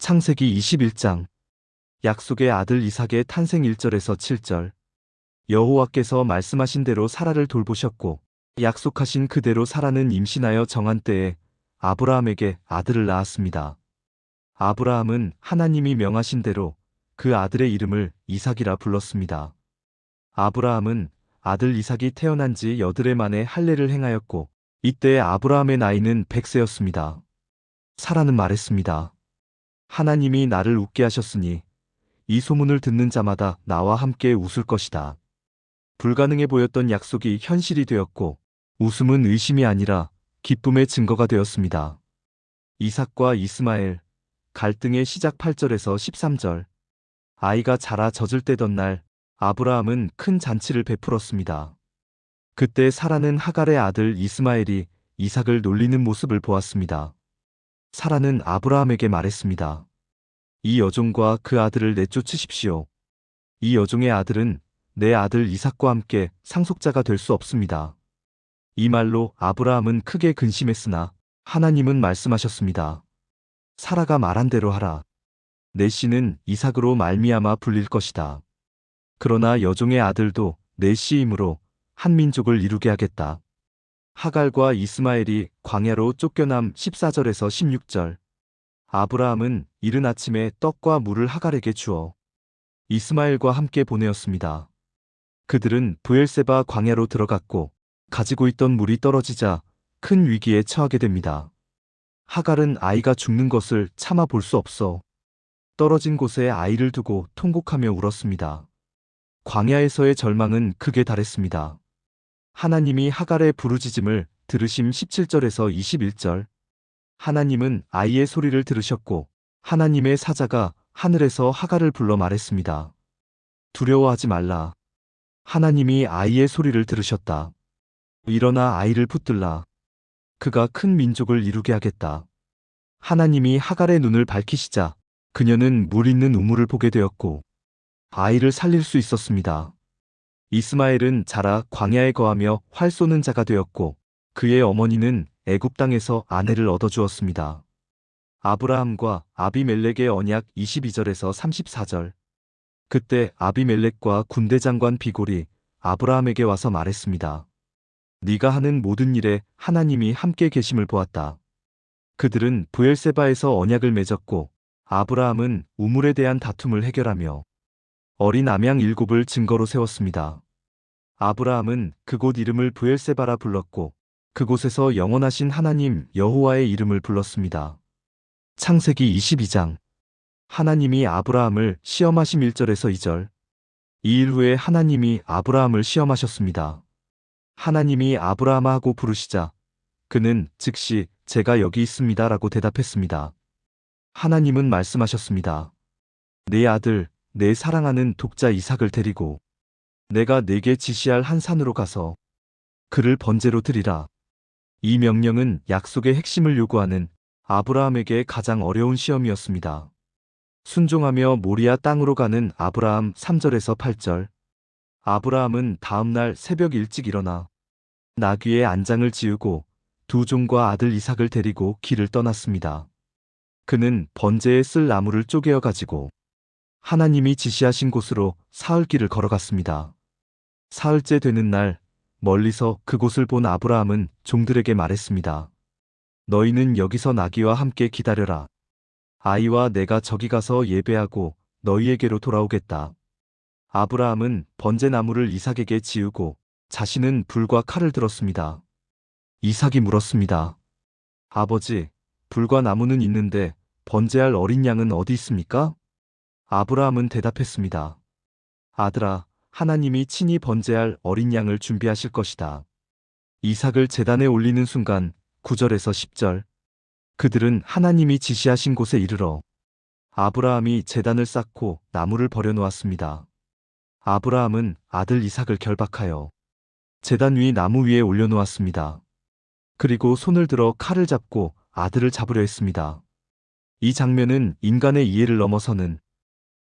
창세기 21장 약속의 아들 이삭의 탄생 1절에서 7절. 여호와께서 말씀하신 대로 사라를 돌보셨고 약속하신 그대로 사라는 임신하여 정한 때에 아브라함에게 아들을 낳았습니다. 아브라함은 하나님이 명하신 대로 그 아들의 이름을 이삭이라 불렀습니다. 아브라함은 아들 이삭이 태어난 지 8해 만에 할례를 행하였고 이때 아브라함의 나이는 100세였습니다. 사라는 말했습니다. 하나님이 나를 웃게 하셨으니 이 소문을 듣는 자마다 나와 함께 웃을 것이다. 불가능해 보였던 약속이 현실이 되었고 웃음은 의심이 아니라 기쁨의 증거가 되었습니다. 이삭과 이스마엘, 갈등의 시작 8절에서 13절. 아이가 자라 젖을 떼던 날 아브라함은 큰 잔치를 베풀었습니다. 그때 사라는 하갈의 아들 이스마엘이 이삭을 놀리는 모습을 보았습니다. 사라는 아브라함에게 말했습니다. 이 여종과 그 아들을 내쫓으십시오. 이 여종의 아들은 내 아들 이삭과 함께 상속자가 될 수 없습니다. 이 말로 아브라함은 크게 근심했으나 하나님은 말씀하셨습니다. 사라가 말한 대로 하라. 내 씨는 이삭으로 말미암아 불릴 것이다. 그러나 여종의 아들도 내 씨이므로 한 민족을 이루게 하겠다. 하갈과 이스마엘이 광야로 쫓겨남 14절에서 16절. 아브라함은 이른 아침에 떡과 물을 하갈에게 주어 이스마엘과 함께 보내었습니다. 그들은 브엘세바 광야로 들어갔고 가지고 있던 물이 떨어지자 큰 위기에 처하게 됩니다. 하갈은 아이가 죽는 것을 참아 볼 수 없어 떨어진 곳에 아이를 두고 통곡하며 울었습니다. 광야에서의 절망은 극에 달했습니다. 하나님이 하갈의 부르짖음을 들으심 17절에서 21절. 하나님은 아이의 소리를 들으셨고 하나님의 사자가 하늘에서 하갈을 불러 말했습니다. 두려워하지 말라. 하나님이 아이의 소리를 들으셨다. 일어나 아이를 붙들라. 그가 큰 민족을 이루게 하겠다. 하나님이 하갈의 눈을 밝히시자 그녀는 물 있는 우물을 보게 되었고 아이를 살릴 수 있었습니다. 이스마엘은 자라 광야에 거하며 활 쏘는 자가 되었고 그의 어머니는 애굽 땅에서 아내를 얻어주었습니다. 아브라함과 아비멜렉의 언약 22절에서 34절. 그때 아비멜렉과 군대 장관 비골이 아브라함에게 와서 말했습니다. 네가 하는 모든 일에 하나님이 함께 계심을 보았다. 그들은 브엘세바에서 언약을 맺었고 아브라함은 우물에 대한 다툼을 해결하며 어린 암양 7을 증거로 세웠습니다. 아브라함은 그곳 이름을 브엘세바라 불렀고 그곳에서 영원하신 하나님 여호와의 이름을 불렀습니다. 창세기 22장. 하나님이 아브라함을 시험하심 1절에서 2절. 이 일 후에 하나님이 아브라함을 시험하셨습니다. 하나님이 아브라함아 하고 부르시자 그는 즉시 제가 여기 있습니다 라고 대답했습니다. 하나님은 말씀하셨습니다. 내 아들, 내 사랑하는 독자 이삭을 데리고 내가 네게 지시할 한 산으로 가서 그를 번제로 드리라. 이 명령은 약속의 핵심을 요구하는 아브라함에게 가장 어려운 시험이었습니다. 순종하며 모리아 땅으로 가는 아브라함 3절에서 8절. 아브라함은 다음날 새벽 일찍 일어나 나귀의 안장을 지우고 두 종과 아들 이삭을 데리고 길을 떠났습니다. 그는 번제에 쓸 나무를 쪼개어 가지고 하나님이 지시하신 곳으로 사흘길을 걸어갔습니다. 사흘째 되는 날 멀리서 그곳을 본 아브라함은 종들에게 말했습니다. 너희는 여기서 나귀와 함께 기다려라. 아이와 내가 저기 가서 예배하고 너희에게로 돌아오겠다. 아브라함은 번제나무를 이삭에게 지우고 자신은 불과 칼을 들었습니다. 이삭이 물었습니다. 아버지, 불과 나무는 있는데 번제할 어린 양은 어디 있습니까? 아브라함은 대답했습니다. 아들아, 하나님이 친히 번제할 어린 양을 준비하실 것이다. 이삭을 제단에 올리는 순간 9절에서 10절. 그들은 하나님이 지시하신 곳에 이르러 아브라함이 제단을 쌓고 나무를 버려놓았습니다. 아브라함은 아들 이삭을 결박하여 제단 위 나무 위에 올려놓았습니다. 그리고 손을 들어 칼을 잡고 아들을 잡으려 했습니다. 이 장면은 인간의 이해를 넘어서는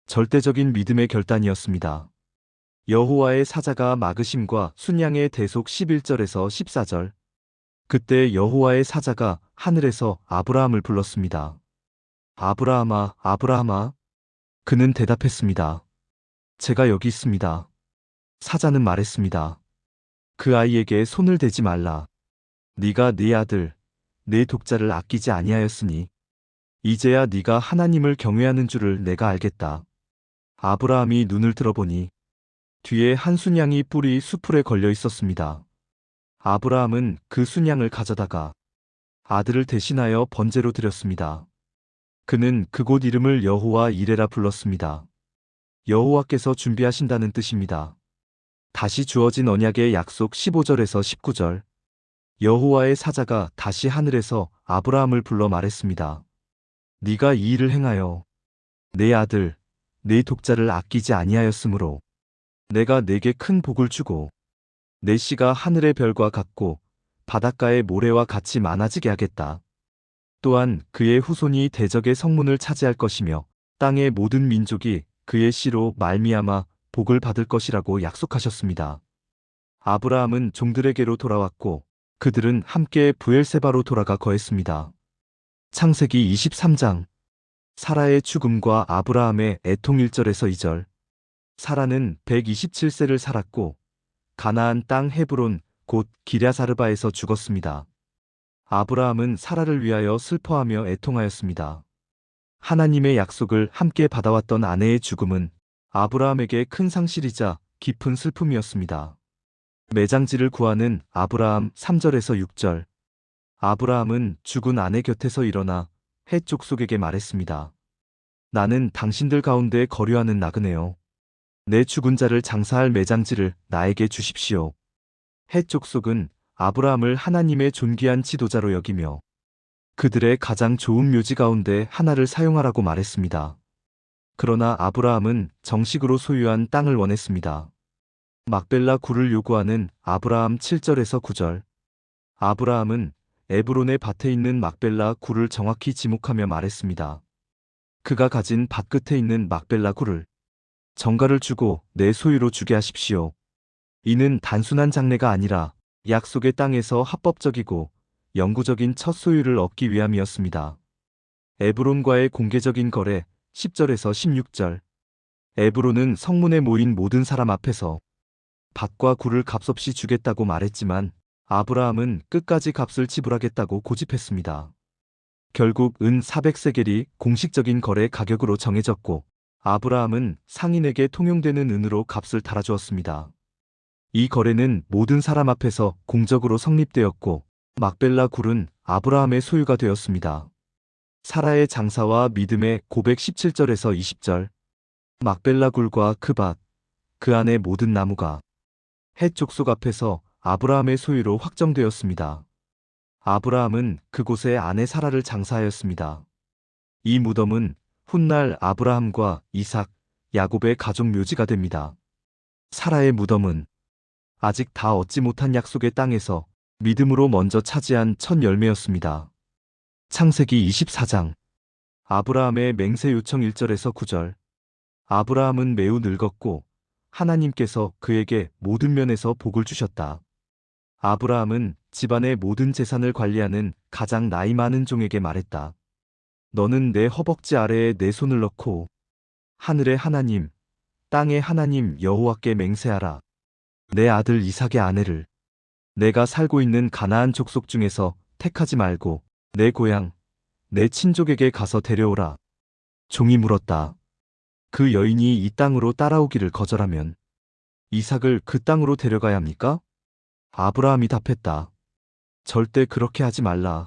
절대적인 믿음의 결단이었습니다. 여호와의 사자가 막으심과 순양의 대속 11절에서 14절. 그때 여호와의 사자가 하늘에서 아브라함을 불렀습니다. 아브라함아, 아브라함아. 그는 대답했습니다. 제가 여기 있습니다. 사자는 말했습니다. 그 아이에게 손을 대지 말라. 네가 네 아들, 내 독자를 아끼지 아니하였으니 이제야 네가 하나님을 경외하는 줄을 내가 알겠다. 아브라함이 눈을 들어보니 뒤에 한 순양이 뿔이 수풀에 걸려 있었습니다. 아브라함은 그 순양을 가져다가 아들을 대신하여 번제로 드렸습니다. 그는 그곳 이름을 여호와 이레라 불렀습니다. 여호와께서 준비하신다는 뜻입니다. 다시 주어진 언약의 약속 15절에서 19절. 여호와의 사자가 다시 하늘에서 아브라함을 불러 말했습니다. 네가 이 일을 행하여 내 아들, 내 독자를 아끼지 아니하였으므로 내가 네게 큰 복을 주고 내 씨가 하늘의 별과 같고 바닷가의 모래와 같이 많아지게 하겠다. 또한 그의 후손이 대적의 성문을 차지할 것이며 땅의 모든 민족이 그의 씨로 말미암아 복을 받을 것이라고 약속하셨습니다. 아브라함은 종들에게로 돌아왔고 그들은 함께 브엘세바로 돌아가 거했습니다. 창세기 23장. 사라의 죽음과 아브라함의 애통 1절에서 2절. 사라는 127세를 살았고 가나안 땅 헤브론 곧 기랴사르바에서 죽었습니다. 아브라함은 사라를 위하여 슬퍼하며 애통하였습니다. 하나님의 약속을 함께 받아왔던 아내의 죽음은 아브라함에게 큰 상실이자 깊은 슬픔이었습니다. 매장지를 구하는 아브라함 3절에서 6절. 아브라함은 죽은 아내 곁에서 일어나 헷 족속에게 말했습니다. 나는 당신들 가운데 거류하는 나그네요. 내 죽은 자를 장사할 매장지를 나에게 주십시오. 헷 족속은 아브라함을 하나님의 존귀한 지도자로 여기며 그들의 가장 좋은 묘지 가운데 하나를 사용하라고 말했습니다. 그러나 아브라함은 정식으로 소유한 땅을 원했습니다. 막벨라 굴을 요구하는 아브라함 7절에서 9절. 아브라함은 에브론의 밭에 있는 막벨라 굴을 정확히 지목하며 말했습니다. 그가 가진 밭 끝에 있는 막벨라 굴을 정가를 주고 내 소유로 주게 하십시오. 이는 단순한 장래가 아니라 약속의 땅에서 합법적이고 영구적인 첫 소유를 얻기 위함이었습니다. 에브론과의 공개적인 거래 10절에서 16절. 에브론은 성문에 모인 모든 사람 앞에서 밭과 굴을 값없이 주겠다고 말했지만 아브라함은 끝까지 값을 지불하겠다고 고집했습니다. 결국 은 400세겔이 공식적인 거래 가격으로 정해졌고 아브라함은 상인에게 통용되는 은으로 값을 달아주었습니다. 이 거래는 모든 사람 앞에서 공적으로 성립되었고 막벨라 굴은 아브라함의 소유가 되었습니다. 사라의 장사와 믿음의 고백 17절에서 20절. 막벨라 굴과 그 밭, 그 안의 모든 나무가 헷 족속 앞에서 아브라함의 소유로 확정되었습니다. 아브라함은 그곳에 아내 사라를 장사하였습니다. 이 무덤은 훗날 아브라함과 이삭, 야곱의 가족 묘지가 됩니다. 사라의 무덤은 아직 다 얻지 못한 약속의 땅에서 믿음으로 먼저 차지한 첫 열매였습니다. 창세기 24장. 아브라함의 맹세 요청 1절에서 9절. 아브라함은 매우 늙었고 하나님께서 그에게 모든 면에서 복을 주셨다. 아브라함은 집안의 모든 재산을 관리하는 가장 나이 많은 종에게 말했다. 너는 내 허벅지 아래에 내 손을 넣고 하늘의 하나님, 땅의 하나님 여호와께 맹세하라. 내 아들 이삭의 아내를 내가 살고 있는 가나안 족속 중에서 택하지 말고 내 고향, 내 친족에게 가서 데려오라. 종이 물었다. 그 여인이 이 땅으로 따라오기를 거절하면 이삭을 그 땅으로 데려가야 합니까? 아브라함이 답했다. 절대 그렇게 하지 말라.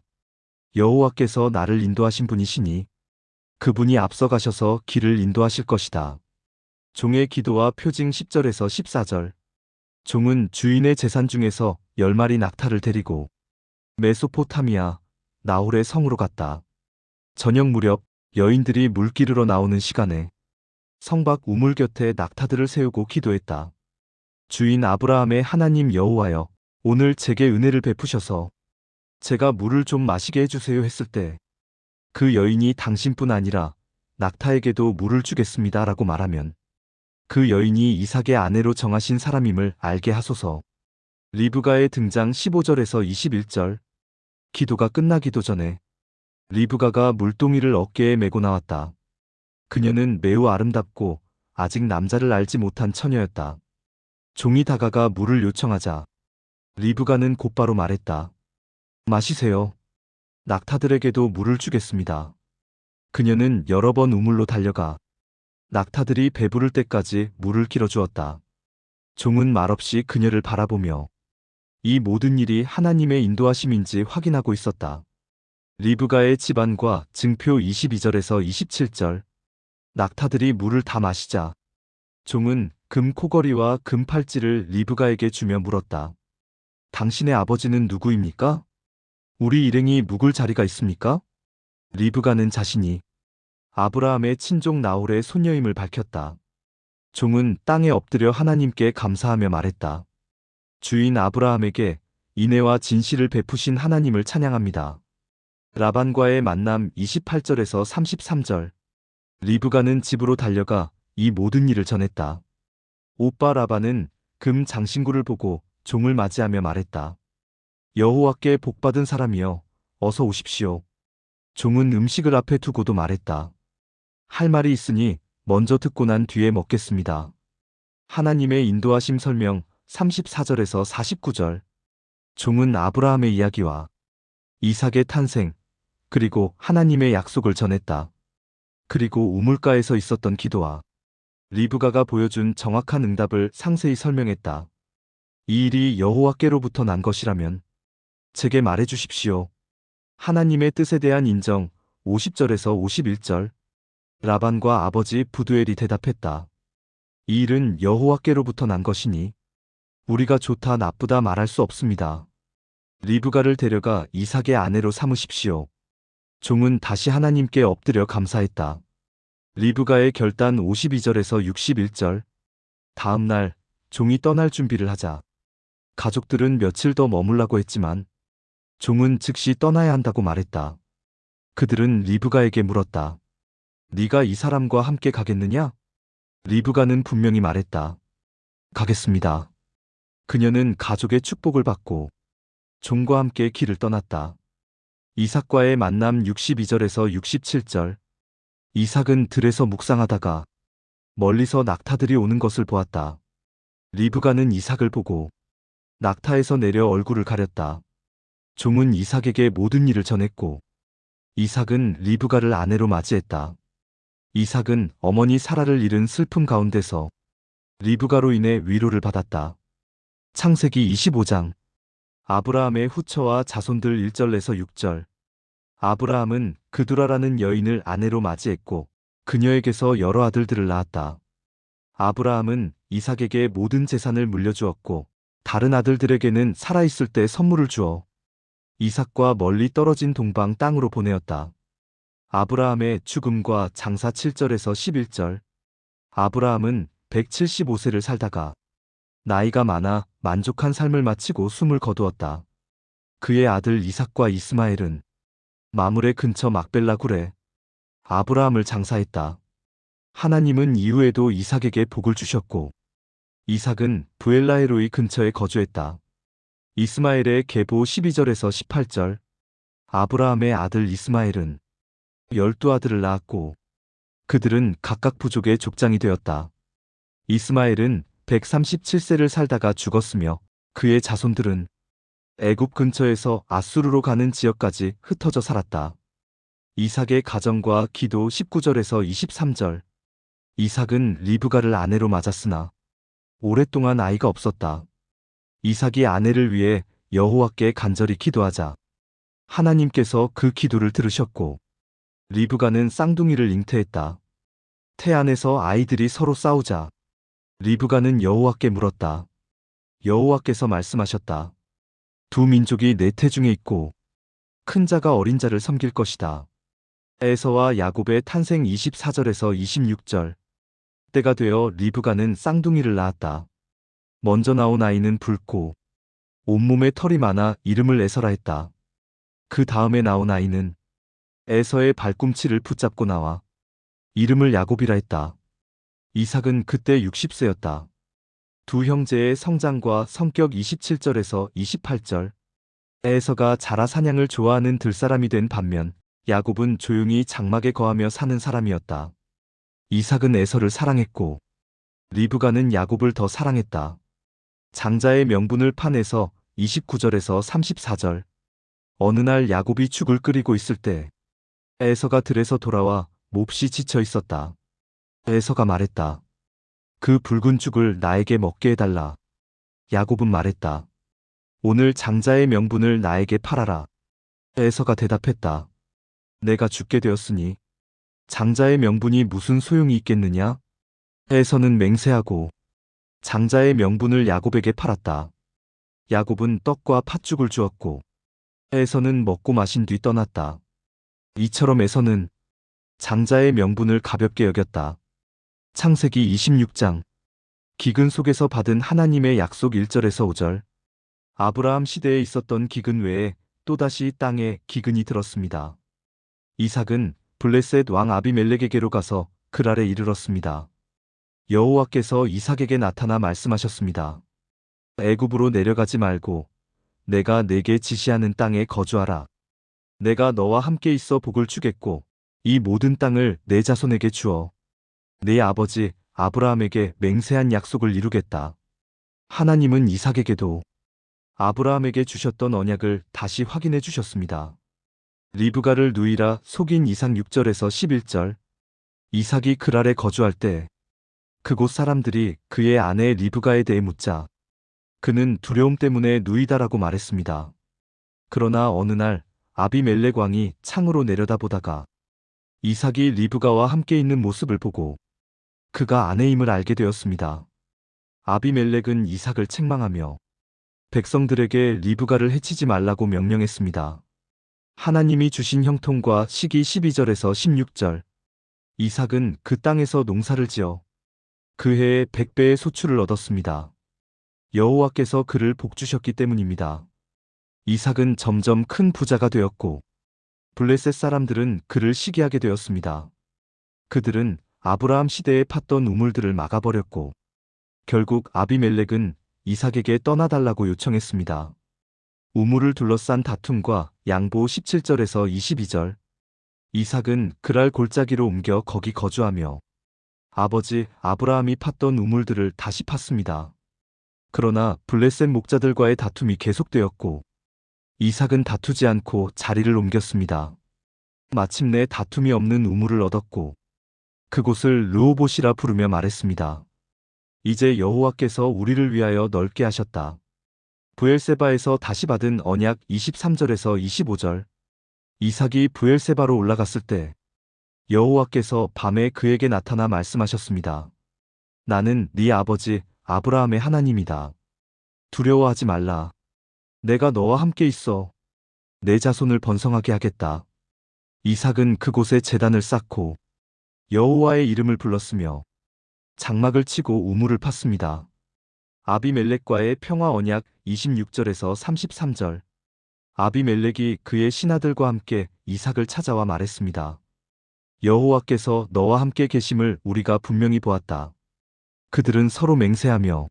여호와께서 나를 인도하신 분이시니 그분이 앞서가셔서 길을 인도하실 것이다. 종의 기도와 표징 10절에서 14절. 종은 주인의 재산 중에서 10마리 낙타를 데리고 메소포타미아 나홀의 성으로 갔다. 저녁 무렵 여인들이 물 기르러 나오는 시간에 성 밖 우물 곁에 낙타들을 세우고 기도했다. 주인 아브라함의 하나님 여호와여, 오늘 제게 은혜를 베푸셔서 제가 물을 좀 마시게 해주세요 했을 때 그 여인이 당신뿐 아니라 낙타에게도 물을 주겠습니다 라고 말하면 그 여인이 이삭의 아내로 정하신 사람임을 알게 하소서. 리브가의 등장 15절에서 21절. 기도가 끝나기도 전에 리브가가 물동이를 어깨에 메고 나왔다. 그녀는 매우 아름답고 아직 남자를 알지 못한 처녀였다. 종이 다가가 물을 요청하자 리브가는 곧바로 말했다. 마시세요. 낙타들에게도 물을 주겠습니다. 그녀는 여러 번 우물로 달려가 낙타들이 배부를 때까지 물을 길어주었다. 종은 말없이 그녀를 바라보며 이 모든 일이 하나님의 인도하심인지 확인하고 있었다. 리브가의 집안과 증표 22절에서 27절. 낙타들이 물을 다 마시자 종은 금 코걸이와 금 팔찌를 리브가에게 주며 물었다. 당신의 아버지는 누구입니까? 우리 일행이 묵을 자리가 있습니까? 리브가는 자신이 아브라함의 친족 나홀의 손녀임을 밝혔다. 종은 땅에 엎드려 하나님께 감사하며 말했다. 주인 아브라함에게 인애와 진실을 베푸신 하나님을 찬양합니다. 라반과의 만남 28절에서 33절. 리브가는 집으로 달려가 이 모든 일을 전했다. 오빠 라반은 금 장신구를 보고 종을 맞이하며 말했다. 여호와께 복받은 사람이여, 어서 오십시오. 종은 음식을 앞에 두고도 말했다. 할 말이 있으니 먼저 듣고 난 뒤에 먹겠습니다. 하나님의 인도하심 설명 34절에서 49절. 종은 아브라함의 이야기와 이삭의 탄생, 그리고 하나님의 약속을 전했다. 그리고 우물가에서 있었던 기도와 리브가가 보여준 정확한 응답을 상세히 설명했다. 이 일이 여호와께로부터 난 것이라면 제게 말해 주십시오. 하나님의 뜻에 대한 인정 50절에서 51절. 라반과 아버지 부두엘이 대답했다. 이 일은 여호와께로부터 난 것이니 우리가 좋다 나쁘다 말할 수 없습니다. 리브가를 데려가 이삭의 아내로 삼으십시오. 종은 다시 하나님께 엎드려 감사했다. 리브가의 결단 52절에서 61절. 다음 날 종이 떠날 준비를 하자 가족들은 며칠 더 머물라고 했지만 종은 즉시 떠나야 한다고 말했다. 그들은 리브가에게 물었다. 네가 이 사람과 함께 가겠느냐? 리브가는 분명히 말했다. 가겠습니다. 그녀는 가족의 축복을 받고 종과 함께 길을 떠났다. 이삭과의 만남 62절에서 67절. 이삭은 들에서 묵상하다가 멀리서 낙타들이 오는 것을 보았다. 리브가는 이삭을 보고 낙타에서 내려 얼굴을 가렸다. 종은 이삭에게 모든 일을 전했고 이삭은 리브가를 아내로 맞이했다. 이삭은 어머니 사라를 잃은 슬픔 가운데서 리브가로 인해 위로를 받았다. 창세기 25장. 아브라함의 후처와 자손들 1절에서 6절. 아브라함은 그두라라는 여인을 아내로 맞이했고 그녀에게서 여러 아들들을 낳았다. 아브라함은 이삭에게 모든 재산을 물려주었고 다른 아들들에게는 살아있을 때 선물을 주어 이삭과 멀리 떨어진 동방 땅으로 보내었다. 아브라함의 죽음과 장사 7절에서 11절. 아브라함은 175세를 살다가 나이가 많아 만족한 삶을 마치고 숨을 거두었다. 그의 아들 이삭과 이스마엘은 마므레 근처 막벨라 굴에 아브라함을 장사했다. 하나님은 이후에도 이삭에게 복을 주셨고 이삭은 부엘라헤로이 근처에 거주했다. 이스마엘의 계보 12절에서 18절. 아브라함의 아들 이스마엘은 12아들을 낳았고 그들은 각각 부족의 족장이 되었다. 이스마엘은 137세를 살다가 죽었으며 그의 자손들은 애굽 근처에서 아수르로 가는 지역까지 흩어져 살았다. 이삭의 가정과 기도 19절에서 23절. 이삭은 리브가를 아내로 맞았으나 오랫동안 아이가 없었다. 이삭이 아내를 위해 여호와께 간절히 기도하자 하나님께서 그 기도를 들으셨고 리브가는 쌍둥이를 잉태했다. 태안에서 아이들이 서로 싸우자 리브가는 여호와께 물었다. 여호와께서 말씀하셨다. 두 민족이 내 태중에 있고 큰 자가 어린 자를 섬길 것이다. 에서와 야곱의 탄생 24절에서 26절. 때가 되어 리브가는 쌍둥이를 낳았다. 먼저 나온 아이는 붉고 온몸에 털이 많아 이름을 에서라 했다. 그 다음에 나온 아이는 에서의 발꿈치를 붙잡고 나와 이름을 야곱이라 했다. 이삭은 그때 60세였다. 두 형제의 성장과 성격 27절에서 28절. 에서가 자라 사냥을 좋아하는 들사람이 된 반면 야곱은 조용히 장막에 거하며 사는 사람이었다. 이삭은 에서를 사랑했고 리브가는 야곱을 더 사랑했다. 장자의 명분을 파내서 29절에서 34절. 어느 날 야곱이 죽을 끓이고 있을 때 에서가 들에서 돌아와 몹시 지쳐 있었다. 에서가 말했다. 그 붉은 죽을 나에게 먹게 해달라. 야곱은 말했다. 오늘 장자의 명분을 나에게 팔아라. 에서가 대답했다. 내가 죽게 되었으니 장자의 명분이 무슨 소용이 있겠느냐? 에서는 맹세하고 장자의 명분을 야곱에게 팔았다. 야곱은 떡과 팥죽을 주었고 에서는 먹고 마신 뒤 떠났다. 이처럼 에서는 장자의 명분을 가볍게 여겼다. 창세기 26장. 기근 속에서 받은 하나님의 약속 1절에서 5절. 아브라함 시대에 있었던 기근 외에 또다시 땅에 기근이 들었습니다. 이삭은 블레셋 왕 아비멜렉에게로 가서 그랄에 이르렀습니다. 여호와께서 이삭에게 나타나 말씀하셨습니다. 애굽으로 내려가지 말고 내가 네게 지시하는 땅에 거주하라. 내가 너와 함께 있어 복을 주겠고 이 모든 땅을 내 자손에게 주어 네 아버지 아브라함에게 맹세한 약속을 이루겠다. 하나님은 이삭에게도 아브라함에게 주셨던 언약을 다시 확인해 주셨습니다. 리브가를 누이라 속인 이삭 6절에서 11절. 이삭이 그랄에 거주할 때 그곳 사람들이 그의 아내 리브가에 대해 묻자 그는 두려움 때문에 누이다라고 말했습니다. 그러나 어느 날 아비멜렉 왕이 창으로 내려다보다가 이삭이 리브가와 함께 있는 모습을 보고 그가 아내임을 알게 되었습니다. 아비멜렉은 이삭을 책망하며 백성들에게 리브가를 해치지 말라고 명령했습니다. 하나님이 주신 형통과 시기 12절에서 16절. 이삭은 그 땅에서 농사를 지어 그 해에 100배의 소출을 얻었습니다. 여호와께서 그를 복주셨기 때문입니다. 이삭은 점점 큰 부자가 되었고 블레셋 사람들은 그를 시기하게 되었습니다. 그들은 아브라함 시대에 팠던 우물들을 막아버렸고 결국 아비멜렉은 이삭에게 떠나달라고 요청했습니다. 우물을 둘러싼 다툼과 양보 17절에서 22절. 이삭은 그랄 골짜기로 옮겨 거기 거주하며 아버지 아브라함이 팠던 우물들을 다시 팠습니다. 그러나 블레셋 목자들과의 다툼이 계속되었고 이삭은 다투지 않고 자리를 옮겼습니다. 마침내 다툼이 없는 우물을 얻었고 그곳을 르호봇이라 부르며 말했습니다. 이제 여호와께서 우리를 위하여 넓게 하셨다. 브엘세바에서 다시 받은 언약 23절에서 25절. 이삭이 브엘세바로 올라갔을 때 여호와께서 밤에 그에게 나타나 말씀하셨습니다. 나는 네 아버지 아브라함의 하나님이다. 두려워하지 말라. 내가 너와 함께 있어. 내 자손을 번성하게 하겠다. 이삭은 그곳에 제단을 쌓고 여호와의 이름을 불렀으며 장막을 치고 우물을 팠습니다. 아비멜렉과의 평화 언약 26절에서 33절. 아비멜렉이 그의 신하들과 함께 이삭을 찾아와 말했습니다. 여호와께서 너와 함께 계심을 우리가 분명히 보았다. 그들은 서로 맹세하며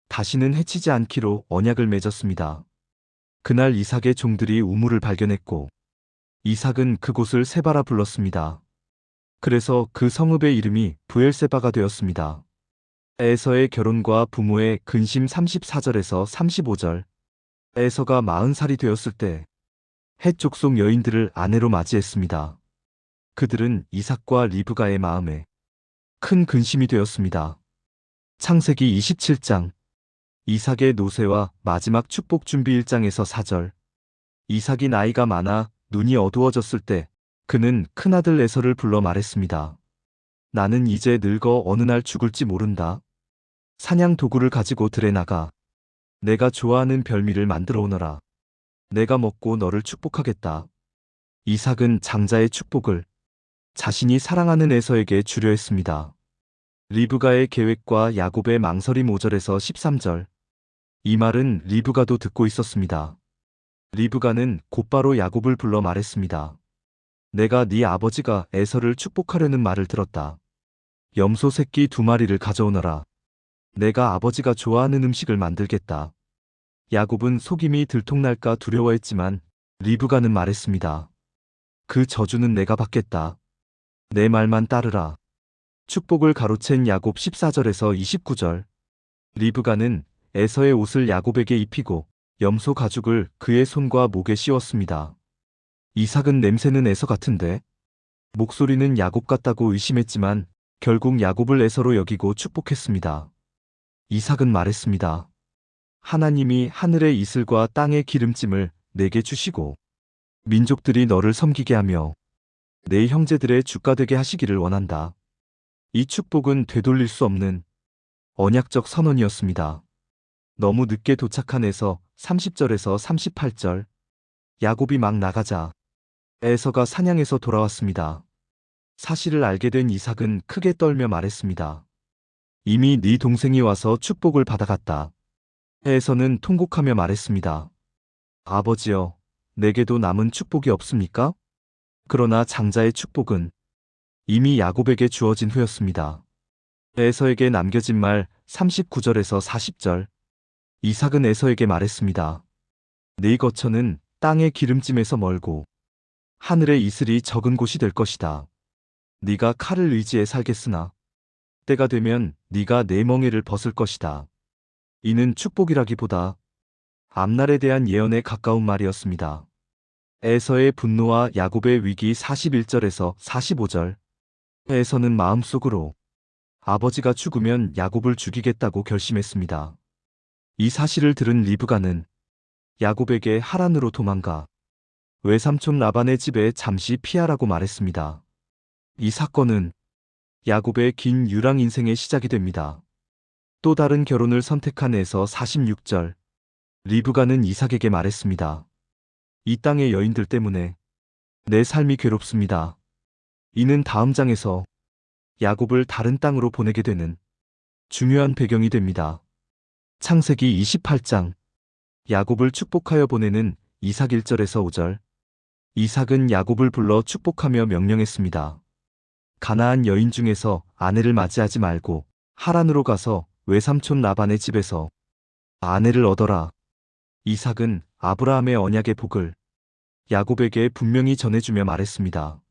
다시는 해치지 않기로 언약을 맺었습니다. 그날 이삭의 종들이 우물을 발견했고 이삭은 그곳을 세바라 불렀습니다. 그래서 그 성읍의 이름이 브엘세바가 되었습니다. 에서의 결혼과 부모의 근심 34절에서 35절. 에서가 40살이 되었을 때 헷 족속 여인들을 아내로 맞이했습니다. 그들은 이삭과 리브가의 마음에 큰 근심이 되었습니다. 창세기 27장. 이삭의 노새와 마지막 축복 준비 1장에서 4절. 이삭이 나이가 많아 눈이 어두워졌을 때 그는 큰아들 에서를 불러 말했습니다. 나는 이제 늙어 어느 날 죽을지 모른다. 사냥 도구를 가지고 들에 나가 내가 좋아하는 별미를 만들어 오너라. 내가 먹고 너를 축복하겠다. 이삭은 장자의 축복을 자신이 사랑하는 에서에게 주려 했습니다. 리브가의 계획과 야곱의 망설임 5절에서 13절. 이 말은 리브가도 듣고 있었습니다. 리브가는 곧바로 야곱을 불러 말했습니다. 내가 네 아버지가 에서를 축복하려는 말을 들었다. 염소 새끼 2마리를 가져오너라. 내가 아버지가 좋아하는 음식을 만들겠다. 야곱은 속임이 들통날까 두려워했지만 리브가는 말했습니다. 그 저주는 내가 받겠다. 내 말만 따르라. 축복을 가로챈 야곱 14절에서 29절. 리브가는 에서의 옷을 야곱에게 입히고 염소 가죽을 그의 손과 목에 씌웠습니다. 이삭은 냄새는 에서 같은데 목소리는 야곱 같다고 의심했지만 결국 야곱을 에서로 여기고 축복했습니다. 이삭은 말했습니다. 하나님이 하늘의 이슬과 땅의 기름짐을 내게 주시고 민족들이 너를 섬기게 하며 내 형제들의 주가 되게 하시기를 원한다. 이 축복은 되돌릴 수 없는 언약적 선언이었습니다. 너무 늦게 도착한 에서 30절에서 38절. 야곱이 막 나가자 에서가 사냥에서 돌아왔습니다. 사실을 알게 된 이삭은 크게 떨며 말했습니다. 이미 네 동생이 와서 축복을 받아갔다. 에서는 통곡하며 말했습니다. 아버지여, 내게도 남은 축복이 없습니까? 그러나 장자의 축복은 이미 야곱에게 주어진 후였습니다. 에서에게 남겨진 말 39절에서 40절. 이삭은 에서에게 말했습니다. 네 거처는 땅의 기름짐에서 멀고 하늘의 이슬이 적은 곳이 될 것이다. 네가 칼을 의지해 살겠으나 때가 되면 네가 내 멍에를 벗을 것이다. 이는 축복이라기보다 앞날에 대한 예언에 가까운 말이었습니다. 에서의 분노와 야곱의 위기 41절에서 45절. 에서는 마음속으로 아버지가 죽으면 야곱을 죽이겠다고 결심했습니다. 이 사실을 들은 리브가는 야곱에게 하란으로 도망가 외삼촌 라반의 집에 잠시 피하라고 말했습니다. 이 사건은 야곱의 긴 유랑 인생의 시작이 됩니다. 또 다른 결혼을 선택한 에서 46절. 리브가는 이삭에게 말했습니다. 이 땅의 여인들 때문에 내 삶이 괴롭습니다. 이는 다음 장에서 야곱을 다른 땅으로 보내게 되는 중요한 배경이 됩니다. 창세기 28장. 야곱을 축복하여 보내는 이삭 1절에서 5절. 이삭은 야곱을 불러 축복하며 명령했습니다. 가나안 여인 중에서 아내를 맞이하지 말고 하란으로 가서 외삼촌 라반의 집에서 아내를 얻어라. 이삭은 아브라함의 언약의 복을 야곱에게 분명히 전해주며 말했습니다.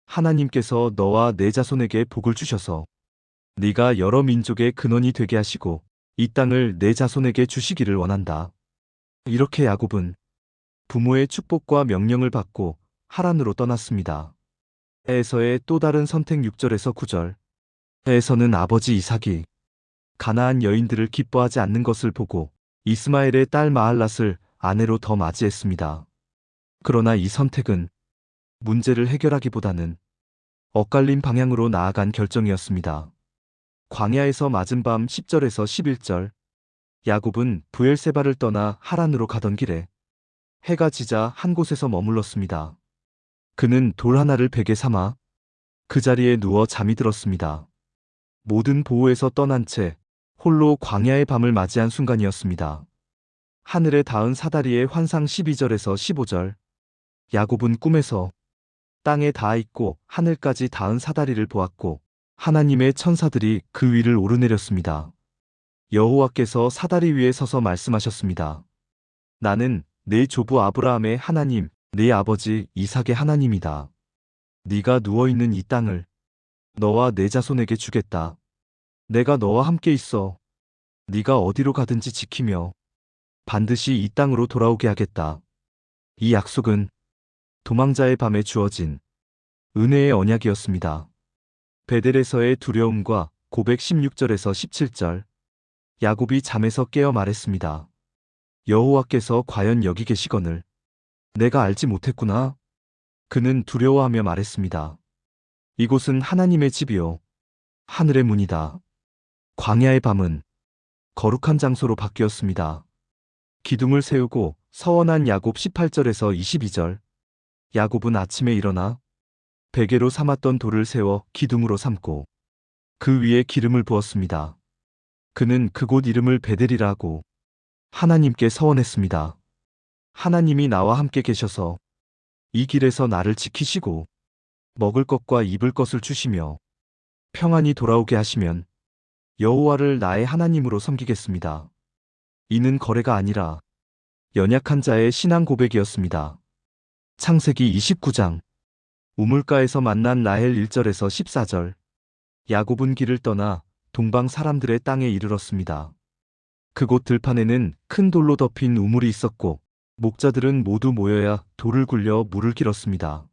하나님께서 너와 내 자손에게 복을 주셔서 네가 여러 민족의 근원이 되게 하시고 이 땅을 내 자손에게 주시기를 원한다. 이렇게 야곱은 부모의 축복과 명령을 받고 하란으로 떠났습니다. 에서의 또 다른 선택 6절에서 9절. 에서는 아버지 이삭이 가나안 여인들을 기뻐하지 않는 것을 보고 이스마엘의 딸 마할랏을 아내로 더 맞이했습니다. 그러나 이 선택은 문제를 해결하기보다는 엇갈린 방향으로 나아간 결정이었습니다. 광야에서 맞은 밤 10절에서 11절. 야곱은 브엘세바를 떠나 하란으로 가던 길에 해가 지자 한 곳에서 머물렀습니다. 그는 돌 하나를 베개 삼아 그 자리에 누워 잠이 들었습니다. 모든 보호에서 떠난 채 홀로 광야의 밤을 맞이한 순간이었습니다. 하늘에 닿은 사다리의 환상 12절에서 15절. 야곱은 꿈에서 땅에 닿아 있고 하늘까지 닿은 사다리를 보았고 하나님의 천사들이 그 위를 오르내렸습니다. 여호와께서 사다리 위에 서서 말씀하셨습니다. 나는 내 조부 아브라함의 하나님, 네 아버지 이삭의 하나님이다. 네가 누워있는 이 땅을 너와 내 자손에게 주겠다. 내가 너와 함께 있어 네가 어디로 가든지 지키며 반드시 이 땅으로 돌아오게 하겠다. 이 약속은 도망자의 밤에 주어진 은혜의 언약이었습니다. 베델에서의 두려움과 고백 16절에서 17절. 야곱이 잠에서 깨어 말했습니다. 여호와께서 과연 여기 계시거늘 내가 알지 못했구나. 그는 두려워하며 말했습니다. 이곳은 하나님의 집이요 하늘의 문이다. 광야의 밤은 거룩한 장소로 바뀌었습니다. 기둥을 세우고 서원한 야곱 18절에서 22절. 야곱은 아침에 일어나 베개로 삼았던 돌을 세워 기둥으로 삼고 그 위에 기름을 부었습니다. 그는 그곳 이름을 베델이라 하고 하나님께 서원했습니다. 하나님이 나와 함께 계셔서 이 길에서 나를 지키시고 먹을 것과 입을 것을 주시며 평안히 돌아오게 하시면 여호와를 나의 하나님으로 섬기겠습니다. 이는 거래가 아니라 연약한 자의 신앙 고백이었습니다. 창세기 29장. 우물가에서 만난 라헬 1절에서 14절. 야곱은 길을 떠나 동방 사람들의 땅에 이르렀습니다. 그곳 들판에는 큰 돌로 덮인 우물이 있었고 목자들은 모두 모여야 돌을 굴려 물을 길었습니다.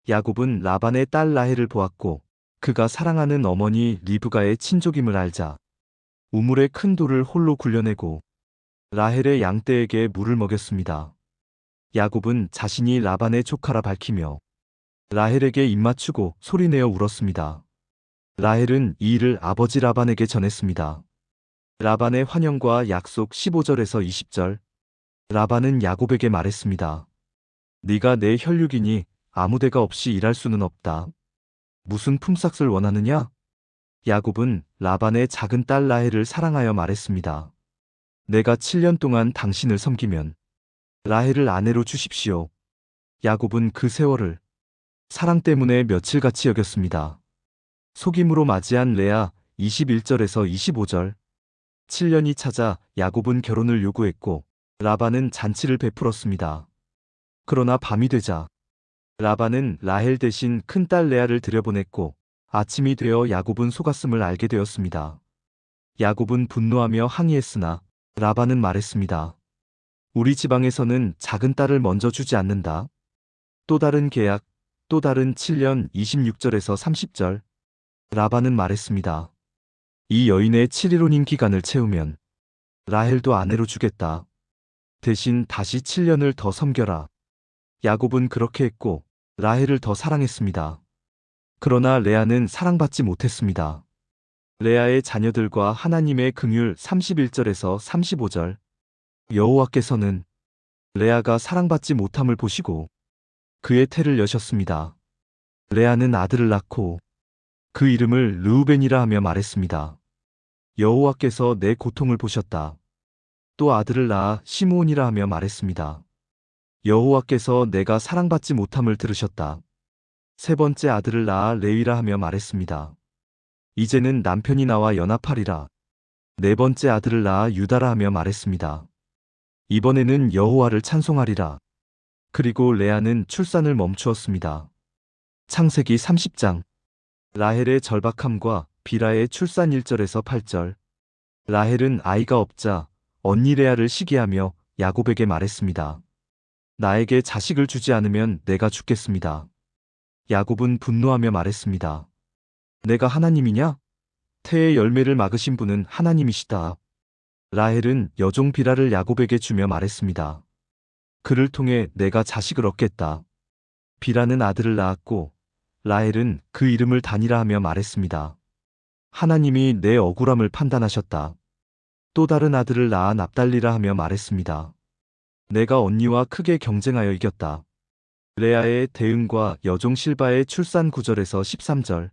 야곱은 라반의 딸 라헬을 보았고 그가 사랑하는 어머니 리브가의 친족임을 알자 우물에 큰 돌을 홀로 굴려내고 라헬의 양떼에게 물을 먹였습니다. 야곱은 자신이 라반의 조카라 밝히며 라헬에게 입맞추고 소리내어 울었습니다. 라헬은 이 일을 아버지 라반에게 전했습니다. 라반의 환영과 약속 15절에서 20절. 라반은 야곱에게 말했습니다. 네가 내 혈육이니 아무 데가 없이 일할 수는 없다. 무슨 품삯을 원하느냐? 야곱은 라반의 작은 딸 라헬을 사랑하여 말했습니다. 내가 7년 동안 당신을 섬기면 라헬을 아내로 주십시오. 야곱은 그 세월을 사랑 때문에 며칠같이 여겼습니다. 속임으로 맞이한 레아 21절에서 25절. 7년이 찾아 야곱은 결혼을 요구했고 라반은 잔치를 베풀었습니다. 그러나 밤이 되자 라반은 라헬 대신 큰딸 레아를 들여보냈고 아침이 되어 야곱은 속았음을 알게 되었습니다. 야곱은 분노하며 항의했으나 라반은 말했습니다. 우리 지방에서는 작은 딸을 먼저 주지 않는다. 또 다른 계약, 또 다른 7년 26절에서 30절. 라반은 말했습니다. 이 여인의 7일혼인 기간을 채우면 라헬도 아내로 주겠다. 대신 다시 7년을 더 섬겨라. 야곱은 그렇게 했고 라헬을 더 사랑했습니다. 그러나 레아는 사랑받지 못했습니다. 레아의 자녀들과 하나님의 긍휼 31절에서 35절. 여호와께서는 레아가 사랑받지 못함을 보시고 그의 태를 여셨습니다. 레아는 아들을 낳고 그 이름을 르우벤이라 하며 말했습니다. 여호와께서 내 고통을 보셨다. 또 아들을 낳아 시므온이라 하며 말했습니다. 여호와께서 내가 사랑받지 못함을 들으셨다. 세 번째 아들을 낳아 레위라 하며 말했습니다. 이제는 남편이 나와 연합하리라. 네 번째 아들을 낳아 유다라 하며 말했습니다. 이번에는 여호와를 찬송하리라. 그리고 레아는 출산을 멈추었습니다. 창세기 30장. 라헬의 절박함과 비라의 출산 1절에서 8절. 라헬은 아이가 없자 언니 레아를 시기하며 야곱에게 말했습니다. 나에게 자식을 주지 않으면 내가 죽겠습니다. 야곱은 분노하며 말했습니다. 내가 하나님이냐? 태의 열매를 막으신 분은 하나님이시다. 라헬은 여종 비라를 야곱에게 주며 말했습니다. 그를 통해 내가 자식을 얻겠다. 비라는 아들을 낳았고 라헬은 그 이름을 다니라 하며 말했습니다. 하나님이 내 억울함을 판단하셨다. 또 다른 아들을 낳아 납달리라 하며 말했습니다. 내가 언니와 크게 경쟁하여 이겼다. 레아의 대응과 여종 실바의 출산 9절에서 13절.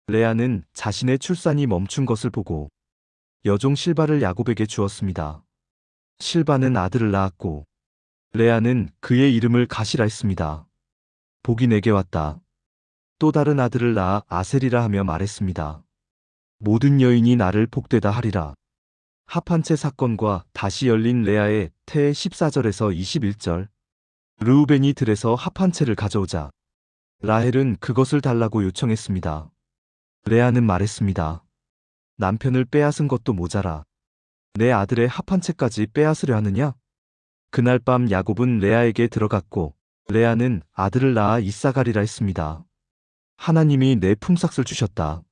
레아는 자신의 출산이 멈춘 것을 보고 여종 실바를 야곱에게 주었습니다. 실바는 아들을 낳았고 레아는 그의 이름을 가시라 했습니다. 복이 내게 왔다. 또 다른 아들을 낳아 아셀이라 하며 말했습니다. 모든 여인이 나를 복되다 하리라. 합한채 사건과 다시 열린 레아의 태 14절에서 21절. 르우벤이 들에서 합한채를 가져오자 라헬은 그것을 달라고 요청했습니다. 레아는 말했습니다. 남편을 빼앗은 것도 모자라 내 아들의 합한채까지 빼앗으려 하느냐? 그날 밤 야곱은 레아에게 들어갔고 레아는 아들을 낳아 이사가리라 했습니다. 하나님이 내 품삯을 주셨다.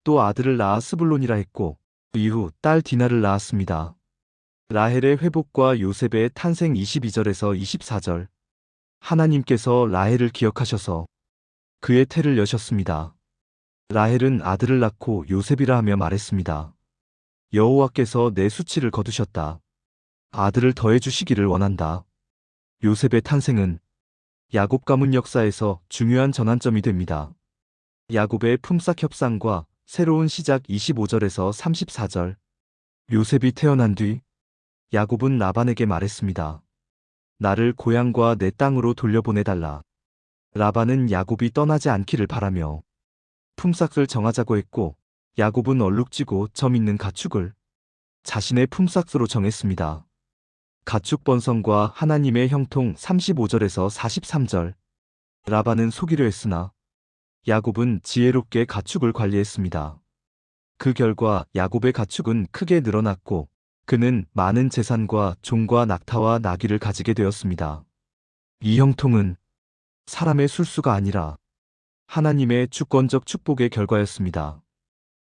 또 아들을 낳아 스불론이라 했고 이후 딸 디나를 낳았습니다. 라헬의 회복과 요셉의 탄생 22절에서 24절. 하나님께서 라헬을 기억하셔서 그의 태를 여셨습니다. 라헬은 아들을 낳고 요셉이라 하며 말했습니다. 여호와께서 내 수치를 거두셨다. 아들을 더해 주시기를 원한다. 요셉의 탄생은 야곱 가문 역사에서 중요한 전환점이 됩니다. 야곱의 품삯 협상과 새로운 시작 25절에서 34절. 요셉이 태어난 뒤 야곱은 라반에게 말했습니다. 나를 고향과 내 땅으로 돌려보내달라. 라반은 야곱이 떠나지 않기를 바라며 품삯을 정하자고 했고 야곱은 얼룩지고 점 있는 가축을 자신의 품삯으로 정했습니다. 가축 번성과 하나님의 형통 35절에서 43절. 라반은 속이려 했으나 야곱은 지혜롭게 가축을 관리했습니다. 그 결과 야곱의 가축은 크게 늘어났고 그는 많은 재산과 종과 낙타와 나귀를 가지게 되었습니다. 이 형통은 사람의 술수가 아니라 하나님의 주권적 축복의 결과였습니다.